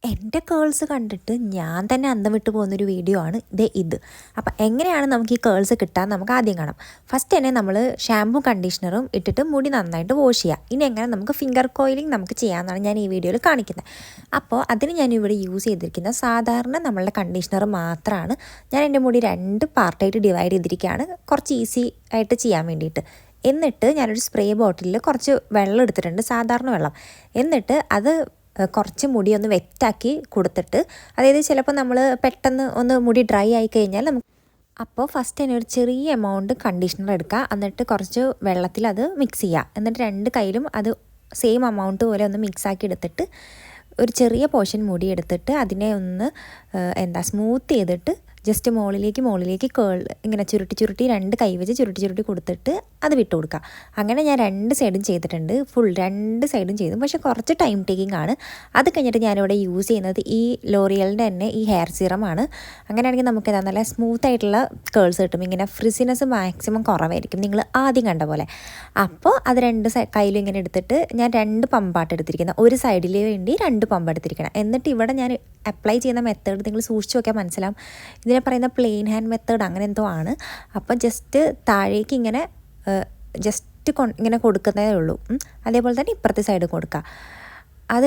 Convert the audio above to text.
എൻ്റെ കേൾസ് കണ്ടിട്ട് ഞാൻ തന്നെ അന്തം വിട്ട് പോകുന്നൊരു വീഡിയോ ആണ് ഇത്. അപ്പം എങ്ങനെയാണ് നമുക്ക് ഈ കേൾസ് കിട്ടാൻ നമുക്ക് ആദ്യം കാണാം. ഫസ്റ്റ് തന്നെ നമ്മൾ ഷാമ്പൂ കണ്ടീഷണറും ഇട്ടിട്ട് മുടി നന്നായിട്ട് വാഷ് ചെയ്യുക. ഇനി എങ്ങനെ നമുക്ക് ഫിംഗർ കോയിലിംഗ് നമുക്ക് ചെയ്യാമെന്നാണ് ഞാൻ ഈ വീഡിയോയിൽ കാണിക്കുന്നത്. അപ്പോൾ അതിന് ഞാൻ ഇവിടെ യൂസ് ചെയ്തിരിക്കുന്ന സാധാരണ നമ്മളുടെ കണ്ടീഷണർ മാത്രമാണ്. ഞാൻ എൻ്റെ മുടി 2 പാർട്ടായിട്ട് ഡിവൈഡ് ചെയ്തിരിക്കുകയാണ്, കുറച്ച് ഈസി ആയിട്ട് ചെയ്യാൻ വേണ്ടിയിട്ട്. എന്നിട്ട് ഞാനൊരു സ്പ്രേ ബോട്ടിലിൽ കുറച്ച് വെള്ളം എടുത്തിട്ടുണ്ട്, സാധാരണ വെള്ളം. എന്നിട്ട് അത് കുറച്ച് മുടി ഒന്ന് വെറ്റാക്കി കൊടുത്തിട്ട്, അതായത് ചിലപ്പോൾ നമ്മൾ പെട്ടെന്ന് ഒന്ന് മുടി ഡ്രൈ ആയി കഴിഞ്ഞാൽ അപ്പോൾ ഫസ്റ്റ് തന്നെ ഒരു ചെറിയ എമൗണ്ട് കണ്ടീഷണർ എടുക്കുക. എന്നിട്ട് കുറച്ച് വെള്ളത്തിൽ അത് മിക്സ് ചെയ്യുക. എന്നിട്ട് 2 കയ്യിലും അത് സെയിം എമൗണ്ട് പോലെ ഒന്ന് മിക്സാക്കി എടുത്തിട്ട് ഒരു ചെറിയ പോർഷൻ മുടി എടുത്തിട്ട് അതിനെ ഒന്ന് സ്മൂത്ത് ചെയ്തിട്ട് ജസ്റ്റ് മുകളിലേക്ക് കേൾ ഇങ്ങനെ ചുരുട്ടി 2 കൈ വെച്ച് ചുരുട്ടി കൊടുത്തിട്ട് അത് വിട്ട് കൊടുക്കുക. അങ്ങനെ ഞാൻ 2 സൈഡും ചെയ്തിട്ടുണ്ട്, ഫുൾ 2 സൈഡും ചെയ്തു. പക്ഷേ കുറച്ച് ടൈം ടേക്കിംഗ് ആണ്. അത് കഴിഞ്ഞിട്ട് ഞാനിവിടെ യൂസ് ചെയ്യുന്നത് ഈ ലോറിയലിൻ്റെ തന്നെ ഈ ഹെയർ സീറമാണ്. അങ്ങനെയാണെങ്കിൽ നമുക്ക് നല്ല സ്മൂത്ത് ആയിട്ടുള്ള കേൾസ് കിട്ടും. ഇങ്ങനെ ഫ്രിസിനെസ് മാക്സിമം കുറവായിരിക്കും, നിങ്ങൾ ആദ്യം കണ്ട പോലെ. അപ്പോൾ അത് 2 കയ്യിലും ഇങ്ങനെ എടുത്തിട്ട് ഞാൻ 2 പമ്പാട്ട് എടുത്തിരിക്കുന്നത്, ഒരു സൈഡിൽ വേണ്ടി 2 പമ്പ് എടുത്തിരിക്കണം. എന്നിട്ട് ഇവിടെ ഞാൻ അപ്ലൈ ചെയ്യുന്ന മെത്തേഡ് നിങ്ങൾ സൂക്ഷിച്ച് നോക്കിയാൽ മനസ്സിലാവും. ഇതിനെ പറയുന്ന പ്ലെയിൻ ഹാൻഡ് മെത്തേഡ് അങ്ങനെ എന്തോ ആണ്. അപ്പോൾ ജസ്റ്റ് താഴേക്ക് ഇങ്ങനെ ഇങ്ങനെ കൊടുക്കുന്നതേ ഉള്ളൂ. അതേപോലെ തന്നെ ഇപ്പുറത്തെ സൈഡ് കൊടുക്കുക. അത്